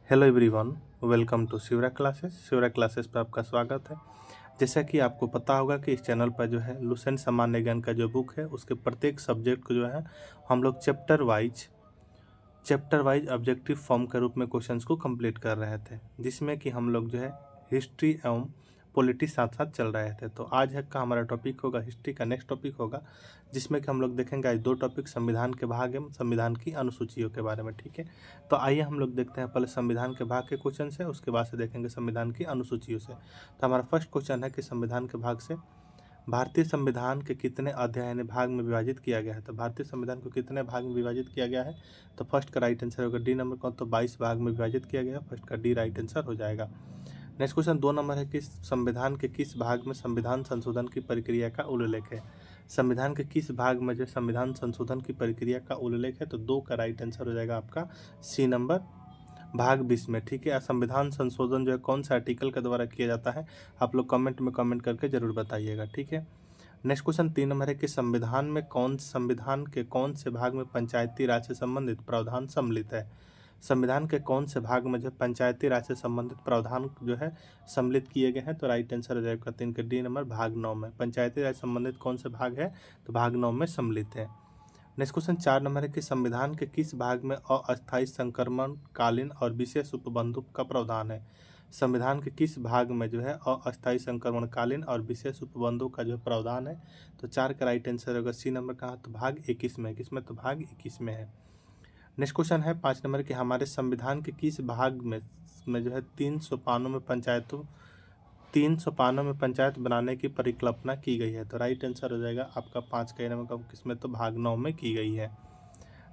Hello everyone, welcome to Shivra classes पर आपका स्वागत है। जैसा कि आपको पता होगा कि इस चैनल पर जो है लुसेंट सामान्य ज्ञान का जो बुक है उसके प्रत्येक सब्जेक्ट को जो है हम लोग चैप्टर वाइज ऑब्जेक्टिव फॉर्म के रूप में क्वेश्चंस को कंप्लीट कर रहे थे, जिसमें कि हम लोग जो है हिस्ट्री एवं पॉलिटी साथ साथ चल रहे थे। तो आज का हमारा टॉपिक होगा हिस्ट्री का, नेक्स्ट टॉपिक होगा जिसमें कि हम लोग देखेंगे आज दो टॉपिक संविधान के भाग एवं संविधान की अनुसूचियों के बारे में। ठीक है, तो आइए हम लोग देखते हैं पहले संविधान के भाग के क्वेश्चन से, उसके बाद से देखेंगे संविधान की अनुसूचियों से। तो हमारा फर्स्ट क्वेश्चन है कि संविधान के भाग से भारतीय संविधान के कितने अध्याय यानी भाग में विभाजित किया गया है। तो भारतीय संविधान को कितने भाग में विभाजित किया गया है, तो फर्स्ट का राइट आंसर होगा डी नंबर का, तो 22 भाग में विभाजित किया गया है, फर्स्ट का डी राइट आंसर हो जाएगा। नेक्स्ट क्वेश्चन 2 नंबर है कि संविधान के किस भाग में संविधान संशोधन की प्रक्रिया का उल्लेख है। संविधान के किस भाग में जो संविधान संशोधन की प्रक्रिया का उल्लेख है, तो 2 का राइट आंसर हो जाएगा आपका सी नंबर, भाग 20 में। ठीक है, संविधान संशोधन जो है कौन सा आर्टिकल के द्वारा किया जाता है, आप लोग कमेंट में कमेंट करके जरूर बताइएगा। ठीक है, नेक्स्ट क्वेश्चन 3 नंबर है कि संविधान के कौन से भाग में पंचायती राज से संबंधित प्रावधान सम्मिलित है। संविधान के कौन से भाग में जो पंचायती राज से संबंधित प्रावधान जो है सम्मिलित किए गए हैं, तो राइट आंसर हो जाएगा 3 का डी नंबर, भाग 9 में। पंचायती राज संबंधित कौन से भाग है, तो भाग 9 में सम्मिलित है। नेक्स्ट क्वेश्चन 4 नंबर है कि संविधान के किस भाग में अस्थायी संक्रमण कालीन और विशेष उपबंधों का प्रावधान है। संविधान के किस भाग में जो है अस्थायी संक्रमण कालीन और विशेष उपबंधों का जो प्रावधान है, तो 4 का राइट आंसर होगा सी नंबर का, तो भाग 21 में। किसमें, तो भाग 21 में है। नेक्स्ट क्वेश्चन है 5 नंबर कि हमारे संविधान के किस भाग में जो है 300 पानों में पंचायत बनाने की परिकल्पना की गई है, तो राइट आंसर हो जाएगा आपका 5 का नंबर का, किसमें, तो भाग 9 में की गई है।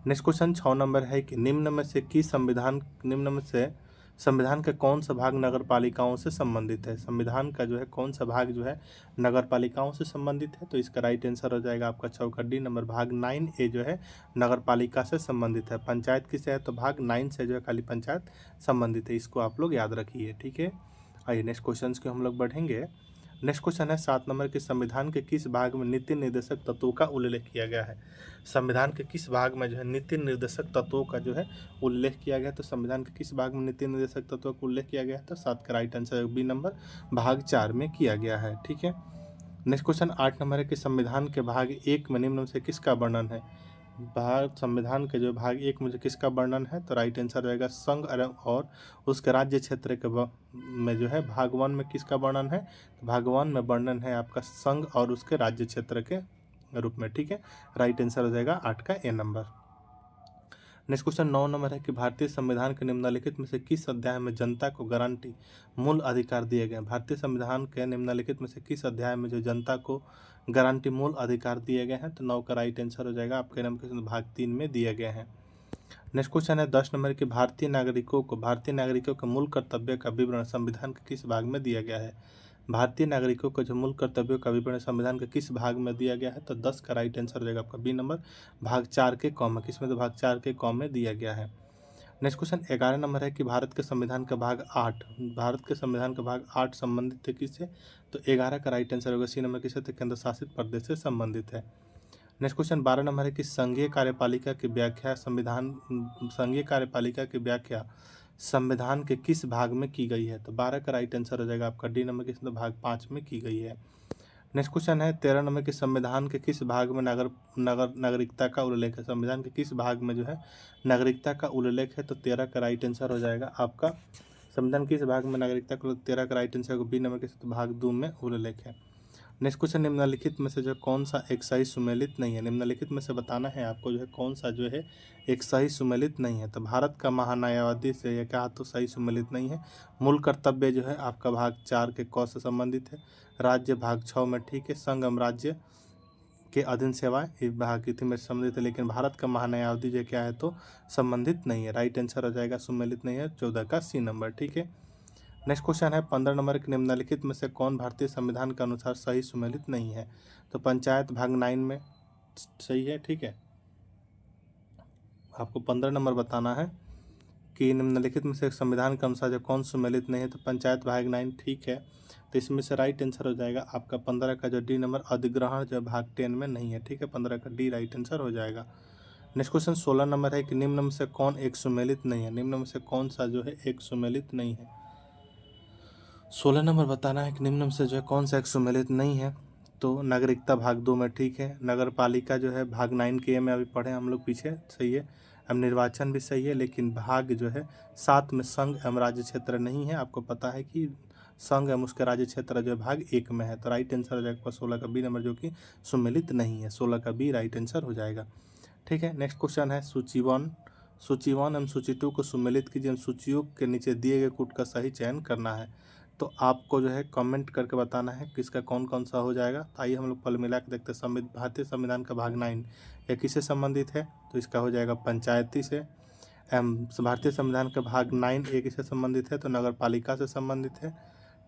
नेक्स्ट क्वेश्चन 6 नंबर है कि निम्न में से संविधान का कौन सा भाग नगर पालिकाओं से संबंधित है। संविधान का जो है कौन सा भाग जो है नगर पालिकाओं से संबंधित है, तो इसका राइट आंसर हो जाएगा आपका चौका डी नंबर, भाग 9A जो है नगर पालिका से संबंधित है। पंचायत किससे है, तो भाग 9 से जो है खाली पंचायत संबंधित है, इसको आप लोग याद रखिए। ठीक है, आइए नेक्स्ट क्वेश्चन के हम लोग बढ़ेंगे। नेक्स्ट क्वेश्चन है 7 नंबर के संविधान के किस भाग में नीति निर्देशक तत्वों का उल्लेख किया गया है। संविधान के किस भाग में जो है नीति निर्देशक तत्वों का जो है उल्लेख किया गया है, तो संविधान के किस भाग में नीति निर्देशक तत्वों का उल्लेख किया गया है, तो 7 का राइट आंसर बी नंबर, भाग 4 में किया गया है। ठीक है, नेक्स्ट क्वेश्चन 8 नंबर है कि संविधान के भाग 1 में निम्न में से किसका वर्णन है। संविधान के जो भाग 1 में जो किसका वर्णन है, तो राइट आंसर रहेगा संघ और उसके राज्य क्षेत्र के में जो है भाग 1 में किसका वर्णन है, तो भाग 1 में वर्णन है आपका संघ और उसके राज्य क्षेत्र के रूप में। ठीक है, राइट आंसर हो जाएगा 8 का ए नंबर। नेक्स्ट क्वेश्चन 9 नंबर है कि भारतीय संविधान के निम्नलिखित में से किस अध्याय में जनता को गारंटी मूल अधिकार दिए गए हैं। भारतीय संविधान के निम्नलिखित में से किस अध्याय में जो जनता को गारंटी मूल अधिकार दिए गए हैं, तो 9 का राइट आंसर हो जाएगा आपके नंबर भाग 3 में दिए गए हैं। नेक्स्ट क्वेश्चन है 10 नंबर कि भारतीय नागरिकों के मूल कर्तव्य का विवरण संविधान के किस भाग में दिया गया है। भारतीय नागरिकों को जो मूल कर्तव्यों का विवरण संविधान के किस भाग में दिया गया है, तो 10 का राइट आंसर हो जाएगा आपका बी नंबर, भाग 4 के कॉम में। किसमें, तो भाग 4 के कॉम में दिया गया है। नेक्स्ट क्वेश्चन 11 नंबर है कि भारत के संविधान का भाग 8 संबंधित है किससे, तो 11 का राइट आंसर होगा सी नंबर, किससे, तो केंद्र शासित प्रदेश से संबंधित है। नेक्स्ट क्वेश्चन 12 नंबर है कि संघीय कार्यपालिका की व्याख्या संविधान के किस भाग में की गई है, तो 12 का राइट आंसर हो जाएगा आपका डी नंबर, किस भाग 5 में की गई है। नेक्स्ट क्वेश्चन है 13 नंबर के संविधान के किस भाग में नागरिकता का उल्लेख है। संविधान के किस भाग में जो है नागरिकता का उल्लेख है, तो 13 का राइट आंसर हो जाएगा आपका संविधान किस भाग में नागरिकता का, 13 का राइट आंसर बी नंबर के भाग 2 में उल्लेख है। नेक्स्ट क्वेश्चन निम्नलिखित में से जो कौन सा एक सही सुमेलित नहीं है। निम्नलिखित में से बताना है आपको जो है कौन सा जो है एक सही सुमेलित नहीं है, तो भारत का महान्यायवादी से यह कहा तो सही सुमेलित नहीं है। मूल कर्तव्य जो है आपका भाग 4 के क से संबंधित है, राज्य भाग 6 में। ठीक है, संगम राज्य के अधीन सेवाएं इस भाग की थी में संबंधित है, लेकिन भारत का महान्यायवादी जो क्या है तो संबंधित नहीं है। राइट आंसर हो जाएगा सुमेलित नहीं है, 14 का सी नंबर। ठीक है, नेक्स्ट क्वेश्चन है 15 नंबर के निम्नलिखित में से कौन भारतीय संविधान के अनुसार सही सुमेलित नहीं है, तो पंचायत भाग 9 में सही है। ठीक है, आपको 15 नंबर बताना है कि निम्नलिखित में से संविधान के अनुसार जो कौन सुमेलित नहीं है, तो पंचायत भाग 9 ठीक है, तो इसमें से राइट आंसर हो जाएगा आपका 15 का जो डी नंबर अधिग्रहण जो भाग 10 में नहीं है। ठीक है, 15 का डी राइट आंसर हो जाएगा। नेक्स्ट क्वेश्चन 16 नंबर है कि निम्न में से कौन एक सुमेलित नहीं है। निम्न में से कौन सा जो है एक सुमेलित नहीं है। 16 नंबर बताना है कि निम्न में से जो है कौन सा एक सुमेलित नहीं है। तो नागरिकता भाग 2 में ठीक है, नगर पालिका जो है भाग 9 के में अभी पढ़े हम लोग पीछे, सही है। अब निर्वाचन भी सही है, लेकिन भाग जो है 7 में संघ एवं राज्य क्षेत्र नहीं है। आपको पता है कि संघ एवं उसके राज्य क्षेत्र जो है भाग 1 में है। तो राइट आंसर हो जाएगा 16 का बी नंबर, जो कि सुमेलित नहीं है। 16 का बी राइट आंसर हो जाएगा। ठीक है, नेक्स्ट क्वेश्चन है सूची 1। सूची 1 एवं सूची 2 को सुमेलित कीजिए। सूचियों के नीचे दिए गए कूट का सही चयन करना है। तो आपको जो है कमेंट करके बताना है किसका कौन कौन सा हो जाएगा। तो आइए हम लोग पहले मिला के देखते हैं। भारतीय संविधान का भाग 9 यह किससे संबंधित है। तो इसका हो जाएगा पंचायती से। भारतीय संविधान का भाग 9 एक किससे संबंधित है। तो नगर पालिका से संबंधित है।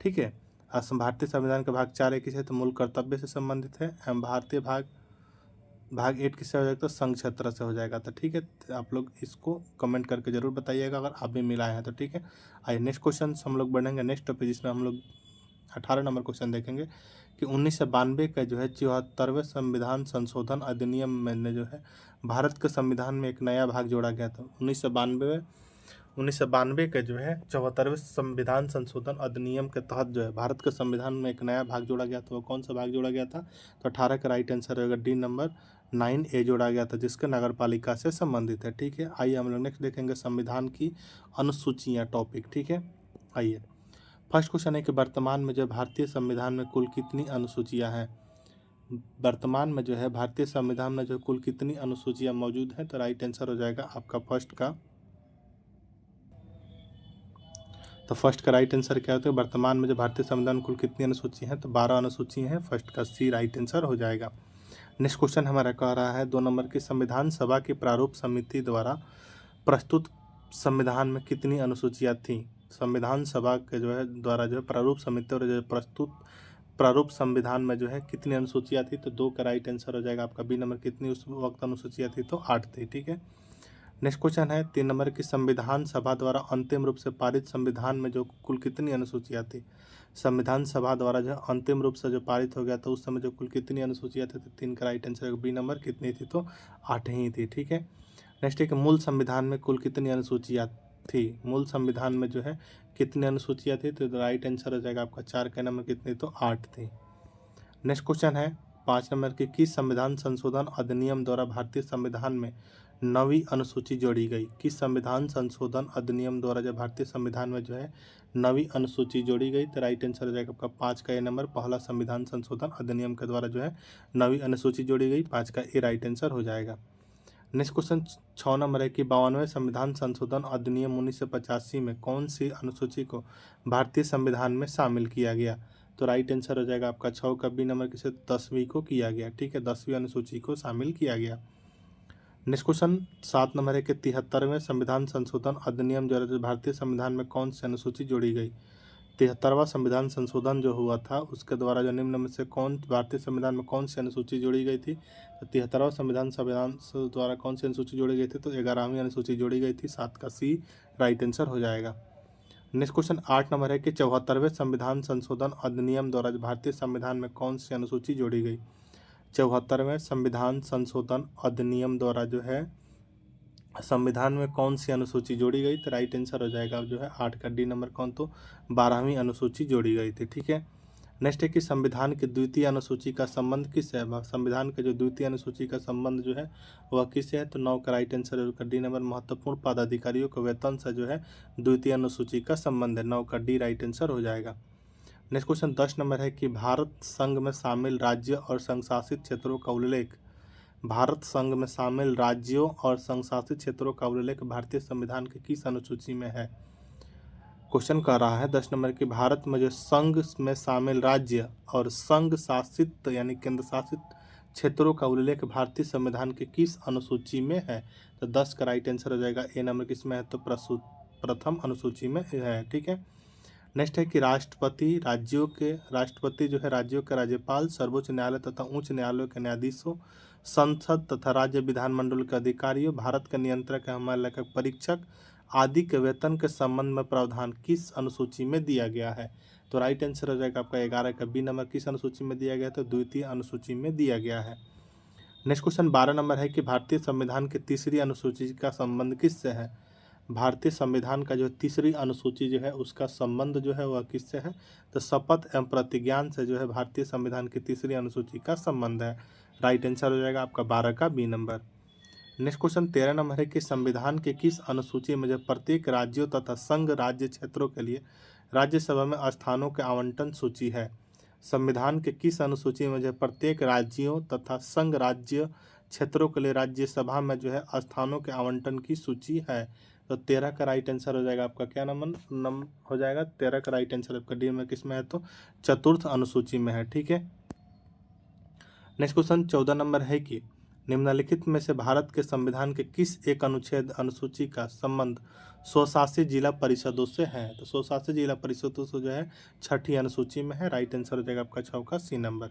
ठीक है। भारतीय संविधान का भाग 4 एक किससे है। तो मूल कर्तव्य से संबंधित है। भारतीय भाग 8 किससे हो जाएगा। तो संघ क्षेत्र से हो जाएगा। तो ठीक है, तो आप लोग इसको कमेंट करके जरूर बताइएगा अगर आप भी मिलाए हैं तो। ठीक है, आइए नेक्स्ट क्वेश्चन हम लोग बढ़ेंगे नेक्स्ट टॉपिक, जिसमें हम लोग 18 नंबर क्वेश्चन देखेंगे कि 1992 का जो है 74वें संविधान संशोधन अधिनियम में जो है भारत के संविधान में एक नया भाग जोड़ा गया था। 1992 के जो है 74वें संविधान संशोधन अधिनियम के तहत जो है भारत के संविधान में एक नया भाग जोड़ा गया था। वो कौन सा भाग जोड़ा गया था। तो 18 का राइट आंसर होगा डी नंबर 9A जोड़ा गया था, जिसके नगर पालिका से संबंधित है। ठीक है, आइए हम लोग नेक्स्ट देखेंगे संविधान की अनुसूचियाँ टॉपिक। ठीक है, आइए फर्स्ट क्वेश्चन है कि वर्तमान में जो भारतीय संविधान में कुल कितनी अनुसूचियाँ हैं। वर्तमान में जो है भारतीय संविधान में जो कुल कितनी अनुसूचियाँ मौजूद हैं। तो राइट आंसर हो जाएगा आपका फर्स्ट का। तो फर्स्ट का राइट आंसर क्या होता है। वर्तमान में जो भारतीय संविधान कुल कितनी अनुसूची हैं। तो 12 अनुसूची हैं। फर्स्ट का सी राइट आंसर हो जाएगा। नेक्स्ट क्वेश्चन हमारा कह रहा है 2 नंबर की संविधान सभा की प्रारूप समिति द्वारा प्रस्तुत संविधान में कितनी अनुसूचियाँ थीं। संविधान सभा के जो है द्वारा जो है प्रारूप समिति और जो प्रस्तुत प्रारूप संविधान में जो है कितनी अनुसूचियाँ थी। तो 2 का राइट आंसर हो जाएगा आपका बी नंबर। कितनी उस वक्त अनुसूचियाँ थी। तो 8 थी। ठीक है, नेक्स्ट क्वेश्चन है 3 नंबर की संविधान सभा द्वारा अंतिम रूप से पारित संविधान में जो कुल कितनी अनुसूचियाँ थी। संविधान सभा द्वारा जो अंतिम रूप से जो पारित हो गया था उस समय जो कुल कितनी अनुसूचियाँ थी। तो 3 का राइट आंसर बी नंबर। कितनी थी। तो 8 ही थी। ठीक है, नेक्स्ट है कि मूल संविधान में कुल कितनी अनुसूचियाँ थी। मूल संविधान में जो है कितनी अनुसूचियाँ थी। तो राइट आंसर हो जाएगा आपका 4 का नंबर। कितनी। तो 8 थी। नेक्स्ट क्वेश्चन है 5 नंबर की किस संविधान संशोधन अधिनियम द्वारा भारतीय संविधान में नवी अनुसूची जोड़ी गई। किस संविधान संशोधन अधिनियम द्वारा जो भारतीय संविधान में जो है नवी अनुसूची जोड़ी गई। तो राइट आंसर हो जाएगा आपका 5 का ए नंबर। पहला संविधान संशोधन अधिनियम के द्वारा जो है नवी अनुसूची जोड़ी गई। 5 का ए राइट आंसर हो जाएगा। नेक्स्ट क्वेश्चन 6 नंबर है कि 52वें संविधान संशोधन अधिनियम 1985 में कौन सी अनुसूची को भारतीय संविधान में शामिल किया गया। तो राइट आंसर हो जाएगा आपका 6 का बी नंबर। किसे 10वीं को किया गया। ठीक है, 10वीं अनुसूची को शामिल किया गया। नेक्स्ट क्वेश्चन 7 नंबर है कि 73वें संविधान संशोधन अधिनियम द्वारा भारतीय संविधान में कौन सी अनुसूची जोड़ी गई। 73वां संविधान संशोधन जो हुआ था उसके द्वारा जो निम्न में से कौन भारतीय संविधान में कौन सी अनुसूची जोड़ी गई थी। तो 73वां संविधान द्वारा कौन सी अनुसूची जोड़ी गई थी। तो 11वीं अनुसूची जोड़ी गई थी। 7 का सी राइट आंसर हो जाएगा। नेक्स्ट क्वेश्चन 8 नंबर है कि 74वें संविधान संशोधन अधिनियम द्वारा भारतीय संविधान में कौन सी अनुसूची जोड़ी गई। 74वें संविधान संशोधन अधिनियम द्वारा जो है संविधान में कौन सी अनुसूची जोड़ी गई। तो राइट आंसर हो जाएगा जो है 8 का डी नंबर। कौन। तो 12वीं अनुसूची जोड़ी गई थी। ठीक है, नेक्स्ट है कि संविधान की द्वितीय अनुसूची का संबंध किससे है। संविधान के जो द्वितीय अनुसूची का संबंध जो है वह किससे है। तो 9 का राइट आंसर है डी नंबर। महत्वपूर्ण पदाधिकारियों के वेतन से जो है द्वितीय अनुसूची का संबंध है। 9 का डी राइट आंसर हो जाएगा। नेक्स्ट क्वेश्चन 10 नंबर है कि भारत संघ में शामिल राज्य और संघ शासित क्षेत्रों का उल्लेख। भारत संघ में शामिल राज्यों और संघ शासित क्षेत्रों का उल्लेख भारतीय संविधान की किस अनुसूची में है। क्वेश्चन कर रहा है 10 नंबर की भारत में जो संघ में शामिल राज्य और संघ शासित यानी केंद्र शासित क्षेत्रों का उल्लेख भारतीय संविधान की किस अनुसूची में है। तो 10 का राइट आंसर हो जाएगा ए नंबर। किसमें है। तो प्रथम अनुसूची में है। ठीक है, नेक्स्ट है कि राष्ट्रपति जो है राज्यों के राज्यपाल, सर्वोच्च न्यायालय तथा उच्च न्यायालयों के न्यायाधीशों, संसद तथा राज्य विधानमंडल के अधिकारियों, भारत के नियंत्रक एवं महालेखक परीक्षक आदि के वेतन के संबंध में प्रावधान किस अनुसूची में दिया गया है। तो राइट आंसर हो जाएगा आपका 11 का बी नंबर। किस अनुसूची में दिया गया है। तो द्वितीय अनुसूची में दिया गया है। नेक्स्ट क्वेश्चन 12 नंबर है कि भारतीय संविधान की तीसरी अनुसूची का संबंध किससे है। भारतीय संविधान का जो तीसरी अनुसूची जो है उसका संबंध जो है वह किससे है, तो शपथ एवं प्रतिज्ञान से जो है भारतीय संविधान की तीसरी अनुसूची का संबंध है। राइट आंसर हो जाएगा आपका 12 का B number. Next question 13 number है कि संविधान के किस अनुसूची में जो प्रत्येक राज्यों तथा संघ राज्य क्षेत्रों के लिए राज्यसभा में स्थानों के आवंटन सूची है। संविधान के किस अनुसूची में जो प्रत्येक राज्यों तथा संघ राज्य क्षेत्रों के लिए राज्यसभा में जो है स्थानों के आवंटन की सूची है। तो 13 का राइट आंसर हो जाएगा आपका क्या नंबर हो जाएगा। 13 का राइट आंसर आपका डी में किस में है, तो चतुर्थ अनुसूची में है। ठीक है। नेक्स्ट क्वेश्चन 14 नंबर है कि निम्नलिखित में से भारत के संविधान के किस एक अनुच्छेद अनुसूची का संबंध स्वशासी जिला परिषदों से है। तो स्वशासी जिला परिषदों से जो है छठी अनुसूची में है। राइट आंसर हो जाएगा आपका 6 का C number.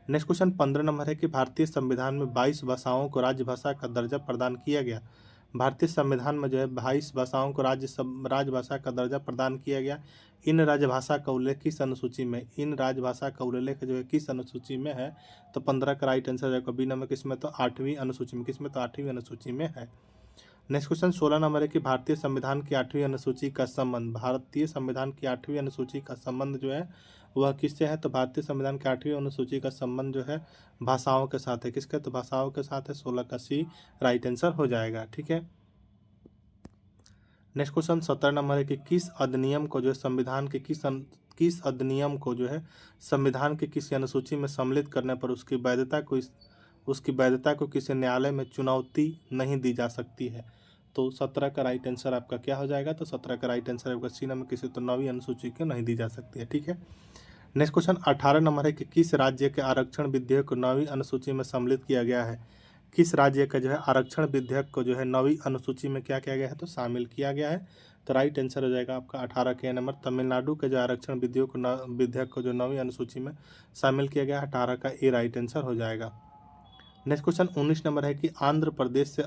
Next question 15 number है कि भारतीय संविधान में 22 भाषाओं को राजभाषा का दर्जा प्रदान किया गया। भारतीय संविधान में जो है 22 भाषाओं को राजभाषा का दर्जा प्रदान किया गया। इन राजभाषा का उल्लेख किस अनुसूची में, इन राजभाषा का उल्लेख जो है किस अनुसूची में है, तो 15 का राइट आंसर जाएगा बी नंबर किस में, तो 8वीं अनुसूची में। किस में, तो 8वीं अनुसूची में है। नेक्स्ट क्वेश्चन 16 नंबर है कि भारतीय संविधान की 8वीं अनुसूची का संबंध, भारतीय संविधान की 8वीं अनुसूची का संबंध जो है वह किससे है, तो भारतीय संविधान की 8वीं अनुसूची का संबंध जो है भाषाओं के साथ है। किसके, तो भाषाओं के साथ है। 16 का सी राइट आंसर हो जाएगा। ठीक है। नेक्स्ट क्वेश्चन 17 नंबर है कि किस अधिनियम को जो है संविधान के किस अधिनियम को जो है संविधान के किसी अनुसूची में सम्मिलित करने पर उसकी वैधता को किसी न्यायालय में चुनौती नहीं दी जा सकती है। तो 17 का राइट आंसर आपका क्या हो जाएगा, तो 17 का राइट आंसर आपका सी नंबर किसी तो 9वीं अनुसूची को नहीं दी जा सकती है। ठीक है। नेक्स्ट क्वेश्चन 18 नंबर है कि किस राज्य के आरक्षण विधेयक को 9वीं अनुसूची में सम्मिलित किया गया है। किस राज्य का जो है आरक्षण विधेयक को जो है 9वीं अनुसूची में क्या किया गया है, तो शामिल किया गया है। तो राइट आंसर हो जाएगा आपका 18 के नंबर। तमिलनाडु के जो आरक्षण विधेयक को जो 9वीं अनुसूची में शामिल किया गया है, 18 का ए राइट आंसर हो जाएगा। नेक्स्ट क्वेश्चन 19 नंबर है कि आंध्र प्रदेश से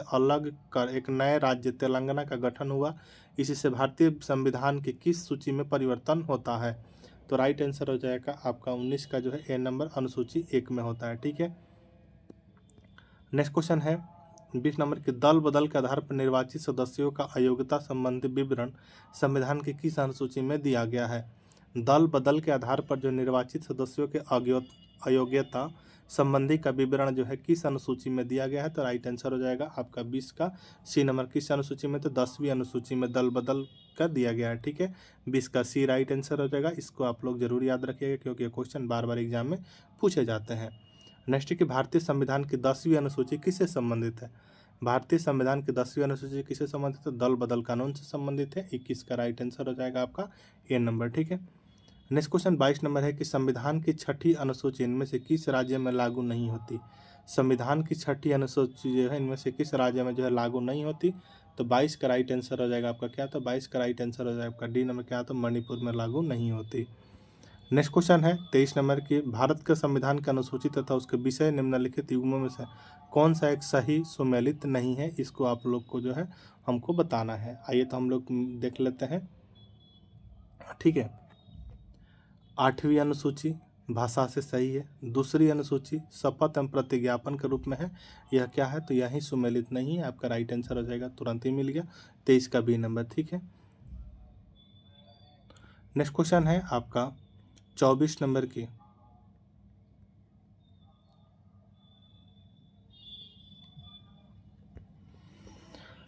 अलग कर एक नए राज्य तेलंगाना का गठन हुआ। इसी से भारतीय संविधान की किस सूची में परिवर्तन होता है। तो राइट आंसर हो जाएगा आपका 19 का जो है ए नंबर अनुसूची 1 में होता है। ठीक है। नेक्स्ट क्वेश्चन है 20 नंबर के दल बदल के आधार पर निर्वाचित सदस्यों का अयोग्यता संबंधी विवरण संविधान की किस अनुसूची में दिया गया है। दल बदल के आधार पर जो निर्वाचित सदस्यों के अयोग्यता संबंधी का विवरण जो है किस अनुसूची में दिया गया है। तो राइट आंसर हो जाएगा आपका 20 का सी नंबर। किस अनुसूची में, तो 10वीं अनुसूची में दल बदल का दिया गया है। ठीक है। 20 का सी राइट आंसर हो जाएगा। इसको आप लोग जरूर याद रखिएगा क्योंकि ये क्वेश्चन बार बार एग्जाम में पूछे जाते हैं। नेक्स्ट की भारतीय संविधान की 10वीं अनुसूची किससे संबंधित है। भारतीय संविधान की 10वीं अनुसूची किससे संबंधित है, दल बदल कानून से संबंधित है। 21 का राइट आंसर हो जाएगा आपका ए नंबर। ठीक है। नेक्स्ट क्वेश्चन 22 नंबर है कि संविधान की 6ठी अनुसूची इनमें से किस राज्य में लागू नहीं होती। संविधान की 6ठी अनुसूची जो है इनमें से किस राज्य में जो है लागू नहीं होती। तो 22 का राइट आंसर हो जाएगा आपका क्या, तो 22 का राइट आंसर हो जाएगा आपका डी नंबर क्या, तो मणिपुर में लागू नहीं होती। नेक्स्ट क्वेश्चन है 23 नंबर की भारत के संविधान की अनुसूची तथा उसके विषय निम्नलिखित युग्मों में से कौन सा एक सही सुमेलित नहीं है। इसको आप लोग को जो है हमको बताना है। आइए तो हम लोग देख लेते हैं। ठीक है। 8वीं अनुसूची भाषा से सही है। दूसरी अनुसूची शपथ एवं प्रतिज्ञापन के रूप में है। यह क्या है, तो यही सुमेलित नहीं है। आपका राइट आंसर हो जाएगा, तुरंत ही मिल गया, 23 का बी नंबर। ठीक है। नेक्स्ट क्वेश्चन है आपका 24 नंबर की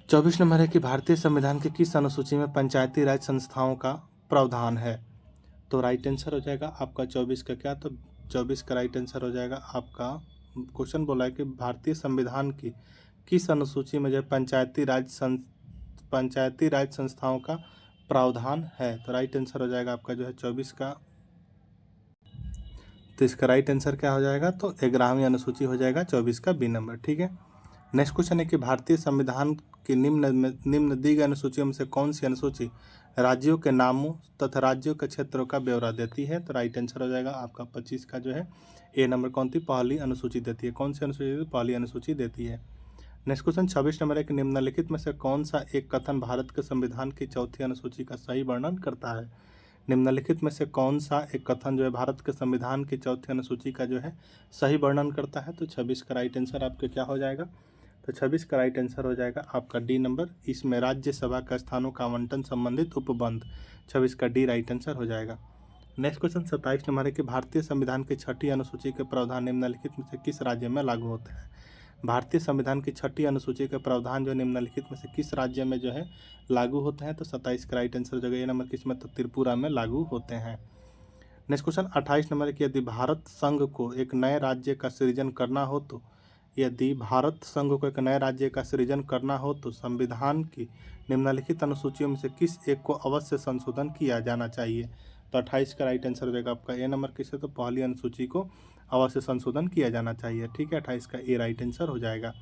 24 नंबर है कि भारतीय संविधान के किस अनुसूची में पंचायती राज संस्थाओं का प्रावधान है। तो राइट आंसर हो जाएगा आपका 24 का क्या, तो 24 का राइट आंसर हो जाएगा आपका, क्वेश्चन बोला है कि भारतीय संविधान की किस अनुसूची में जो है पंचायती राज संस्थाओं का प्रावधान है। तो राइट आंसर हो जाएगा आपका जो है 24 का, तो इसका राइट आंसर क्या हो जाएगा, तो 11वीं अनुसूची हो जाएगा 24 का बी नंबर। ठीक है। नेक्स्ट क्वेश्चन है कि भारतीय संविधान की निम्न दी गई अनुसूचियों में से कौन सी अनुसूची राज्यों के नामों तथा राज्यों के क्षेत्रों का ब्यौरा देती है। तो राइट आंसर हो जाएगा आपका 25 का जो है ए नंबर। कौन सी, पहली अनुसूची देती है। कौन सी अनुसूची, पहली अनुसूची देती है। नेक्स्ट क्वेश्चन 26 नंबर है कि निम्नलिखित में से कौन सा एक कथन भारत के संविधान की 4थी अनुसूची का सही वर्णन करता है। निम्नलिखित में से कौन सा एक कथन जो है भारत के संविधान की चौथी अनुसूची का जो है सही वर्णन करता है? तो 26 का राइट आंसर आपके क्या हो जाएगा? तो 26 का राइट आंसर हो जाएगा आपका डी नंबर। इसमें राज्यसभा का स्थानों का आवंटन संबंधित उपबंध, 26 का डी राइट आंसर हो जाएगा। नेक्स्ट क्वेश्चन 27 नंबर है कि भारतीय संविधान की छठी अनुसूची के प्रावधान निम्नलिखित में से किस राज्य में लागू होते हैं? भारतीय संविधान की छठी अनुसूची के प्रावधान जो निम्नलिखित में से किस राज्य में जो है लागू होते हैं? तो 27 का राइट आंसर हो जाएगा ए नंबर। किसमें? तो त्रिपुरा में लागू होते हैं। नेक्स्ट क्वेश्चन 28 नंबर है कि यदि भारत संघ को एक नए राज्य का सृजन करना हो तो संविधान की निम्नलिखित अनुसूचियों में से किस एक को अवश्य संशोधन किया जाना चाहिए? तो 28 का राइट आंसर हो जाएगा आपका ए नंबर। किससे? तो पहली अनुसूची को अवश्य संशोधन किया जाना चाहिए। ठीक है, 28 का ए राइट आंसर हो जाएगा।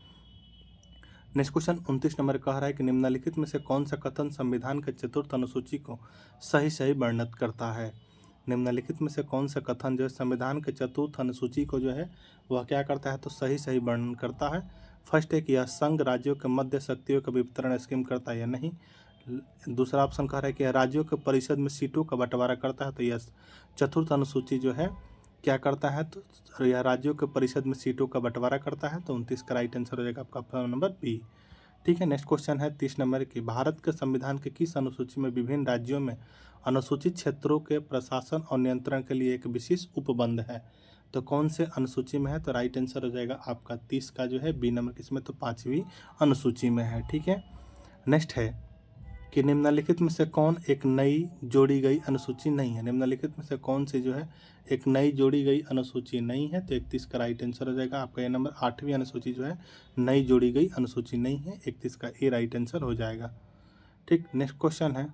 नेक्स्ट क्वेश्चन 29 नंबर कह रहा है कि निम्नलिखित में से कौन सा कथन संविधान के चतुर्थ अनुसूची को सही वर्णित करता है? निम्नलिखित में से कौन सा कथन जो है संविधान के चतुर्थ अनुसूची को जो है वह क्या करता है? तो सही वर्णन करता है। फर्स्ट है कि यह संघ राज्यों के मध्य शक्तियों का वितरण स्कीम करता है या नहीं। दूसरा ऑप्शन कह रहा है कि यह राज्यों के परिषद में सीटों का बंटवारा करता है। तो यह चतुर्थ अनुसूची जो है क्या करता है? तो यह राज्यों के परिषद में सीटों का बंटवारा करता है। तो 29 का राइट आंसर हो जाएगा आपका ऑप्शन नंबर बी। ठीक है, नेक्स्ट क्वेश्चन है 30 नंबर की भारत के संविधान के किस अनुसूची में विभिन्न राज्यों में अनुसूचित क्षेत्रों के प्रशासन और नियंत्रण के लिए एक विशेष उपबंध है? तो कौन से अनुसूची में है? तो राइट आंसर हो जाएगा आपका 30 का जो है बी नंबर। किसमें? तो 5वीं अनुसूची में है। ठीक है, नेक्स्ट है कि निम्नलिखित में से कौन एक नई जोड़ी गई अनुसूची नहीं है? निम्नलिखित में से कौन सी जो है एक नई जोड़ी गई अनुसूची नहीं है? तो 31 का राइट आंसर हो जाएगा आपका ए नंबर। 8वीं अनुसूची जो है नई जोड़ी गई अनुसूची नहीं है। 31 का ए राइट आंसर हो जाएगा। ठीक, नेक्स्ट क्वेश्चन है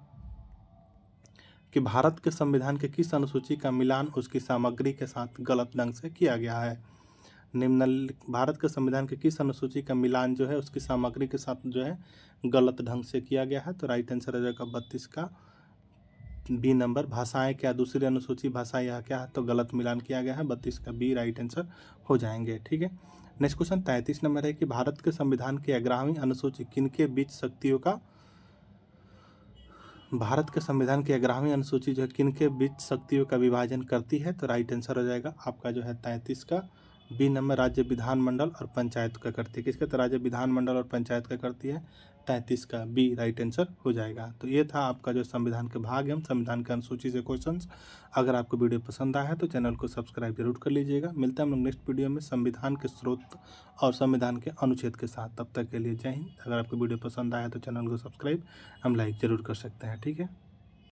कि भारत के संविधान के किस अनुसूची का मिलान उसकी सामग्री के साथ गलत ढंग से किया गया है? भारत के संविधान के किस अनुसूची का मिलान जो है उसकी सामग्री के साथ जो है गलत ढंग से किया गया है? तो राइट आंसर हो जाएगा 32 का बी नंबर। भाषाएं क्या दूसरी अनुसूची भाषा या क्या है? तो गलत मिलान किया गया है। 32 का बी राइट आंसर हो जाएंगे। ठीक है, नेक्स्ट क्वेश्चन 33 नंबर है कि भारत के संविधान की 11वीं अनुसूची किनके बीच शक्तियों का विभाजन करती है? तो राइट आंसर हो जाएगा आपका जो है 33 का बी नंबर। राज्य विधानमंडल और पंचायत का करती है। किसका? तो राज्य विधानमंडल और पंचायत का करती है। 33 का बी राइट आंसर हो जाएगा। तो ये था आपका जो संविधान के भाग एवं संविधान की अनुसूची से क्वेश्चंस। अगर आपको वीडियो पसंद आया है तो चैनल को सब्सक्राइब जरूर कर लीजिएगा। मिलते हैं हम लोग नेक्स्ट वीडियो में संविधान के स्रोत और संविधान के अनुच्छेद के साथ। तब तक के लिए जय हिंद। अगर आपको वीडियो पसंद आया तो चैनल को सब्सक्राइब हम लाइक जरूर कर सकते हैं। ठीक है।